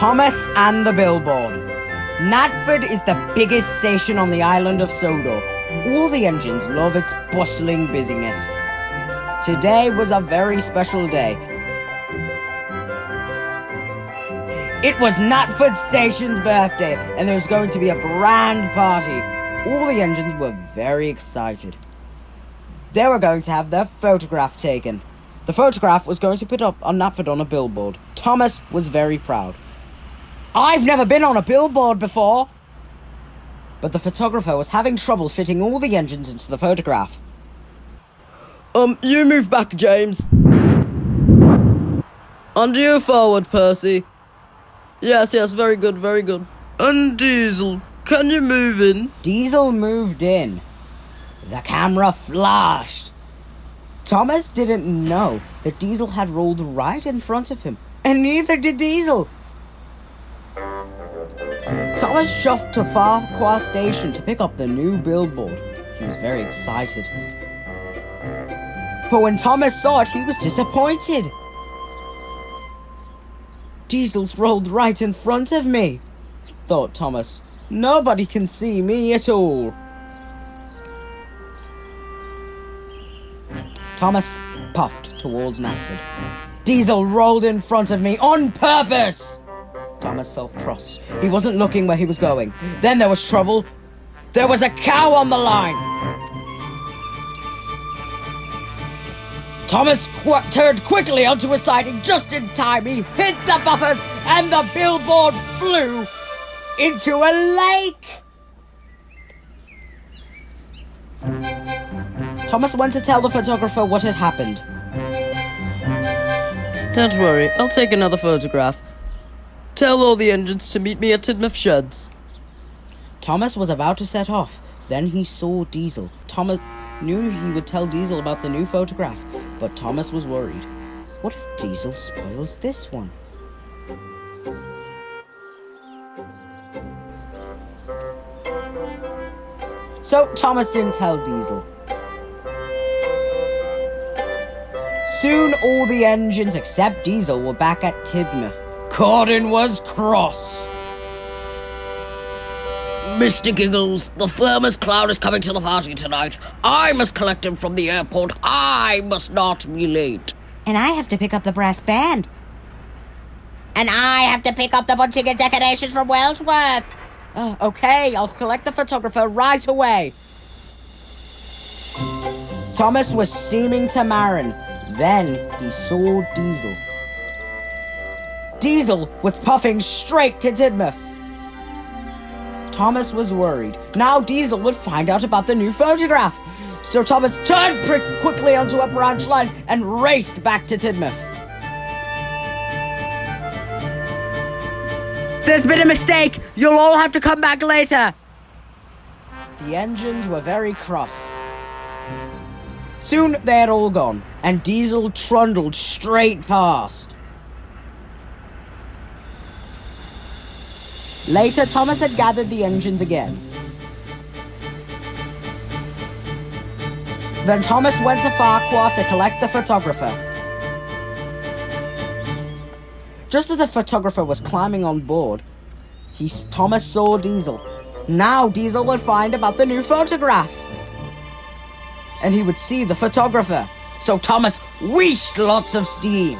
Thomas and the Billboard. Knapford is the biggest station on the island of Sodor. All the engines love its bustling busyness. Today was a very special day. It was Knapford Stations Birthday, and there was going to be a grand party. All the engines were very excited. They were going to have their photograph taken. The photograph was going to put up on Knapford on a billboard. Thomas was very proud. I've never been on a billboard before. But the photographer was having trouble fitting all the engines into the photograph. You move back, James. And you forward, Percy. Yes, very good, very good. And Diesel, can you move in? Diesel moved in. The camera flashed. Thomas didn't know that Diesel had rolled right in front of him, and neither did Diesel. Thomas shoved to Farquhar Station to pick up the new billboard. He was very excited. But when Thomas saw it, he was disappointed. Diesel's rolled right in front of me, thought Thomas. Nobody can see me at all. Thomas puffed towards Knapford. Diesel rolled in front of me on purpose. Thomas felt cross. He wasn't looking where he was going. Then there was trouble. There was a cow on the line. Thomas turned quickly onto his side, and just in time he hit the buffers and the billboard flew into a lake. Thomas went to tell the photographer what had happened. Don't worry, I'll take another photograph. Tell all the engines to meet me at Tidmouth Sheds. Thomas was about to set off. Then he saw Diesel. Thomas knew he would tell Diesel about the new photograph, but Thomas was worried. What if Diesel spoils this one? So Thomas didn't tell Diesel. Soon all the engines except Diesel were back at Tidmouth. Corden was cross. Mr. Giggles, the famous clown is coming to the party tonight. I must collect him from the airport. I must not be late. And I have to pick up the brass band. And I have to pick up the bunting and decorations from Wellsworth. Okay, I'll collect the photographer right away. Thomas was steaming to Marin. Then he saw Diesel. Diesel was puffing straight to Tidmouth. Thomas was worried. Now Diesel would find out about the new photograph. So Thomas turned quickly onto a branch line and raced back to Tidmouth. There's been a mistake. You'll all have to come back later. The engines were very cross. Soon they had all gone, and Diesel trundled straight past. Later, Thomas had gathered the engines again. Then Thomas went to Farquhar to collect the photographer. Just as the photographer was climbing on board, Thomas saw Diesel. Now Diesel would find about the new photograph. And he would see the photographer. So Thomas wheezed lots of steam.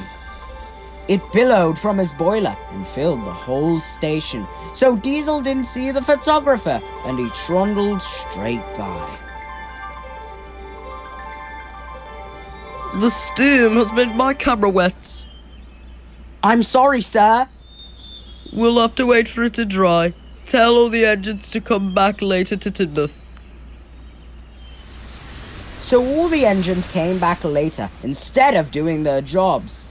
It billowed from his boiler and filled the whole station. So Diesel didn't see the photographer, and he trundled straight by. The steam has made my camera wet. I'm sorry, sir. We'll have to wait for it to dry. Tell all the engines to come back later to Tidmouth. So all the engines came back later instead of doing their jobs.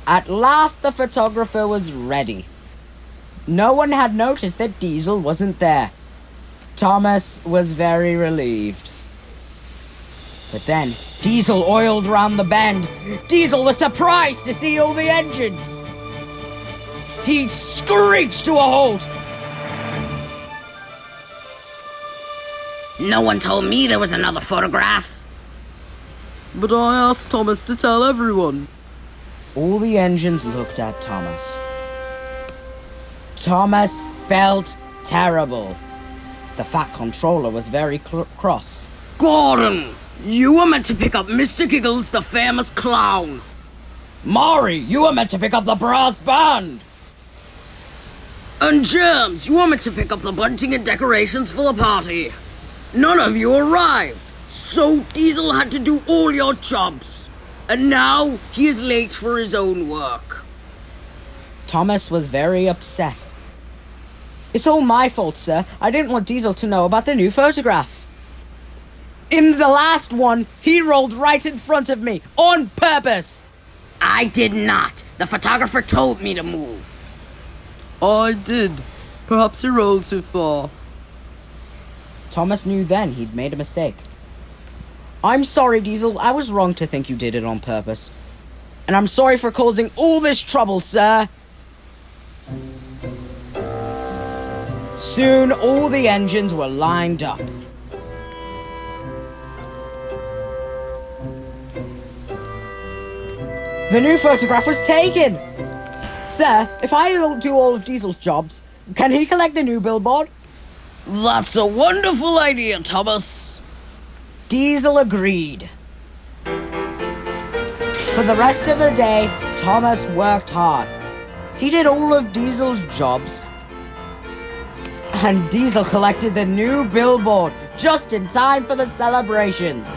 At last the photographer was ready. No one had noticed that Diesel wasn't there. Thomas was very relieved. But then Diesel oiled round the bend. Diesel was surprised to see all the engines. He screeched to a halt. No one told me there was another photograph. But I asked Thomas to tell everyone. All the engines looked at Thomas. Thomas felt terrible. The Fat Controller was very cross. Gordon, you were meant to pick up Mr. Giggles, the famous clown. Maury, you were meant to pick up the brass band. And Germs, you were meant to pick up the bunting and decorations for the party. None of you arrived, so Diesel had to do all your jobs. And now he is late for his own work. Thomas was very upset. It's all my fault, sir. I didn't want Diesel to know about the new photograph. In the last one, he rolled right in front of me, on purpose. I did not. The photographer told me to move. I did. Perhaps he rolled too far. Thomas knew then he'd made a mistake. I'm sorry, Diesel. I was wrong to think you did it on purpose. And I'm sorry for causing all this trouble, sir. Soon, all the engines were lined up. The new photograph was taken! Sir, if I do all of Diesel's jobs, can he collect the new billboard? That's a wonderful idea, Thomas. Diesel agreed. For the rest of the day, Thomas worked hard. He did all of Diesel's jobs. And Diesel collected the new billboard just in time for the celebrations.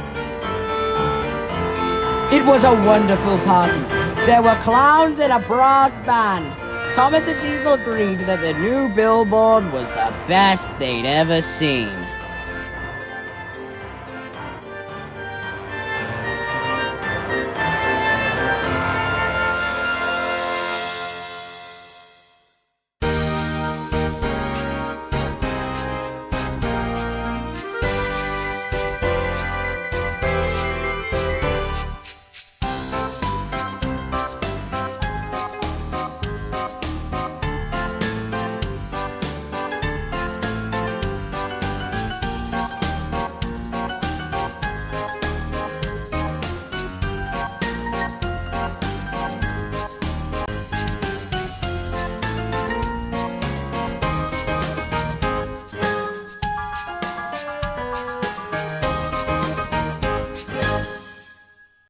It was a wonderful party. There were clowns and a brass band. Thomas and Diesel agreed that the new billboard was the best they'd ever seen.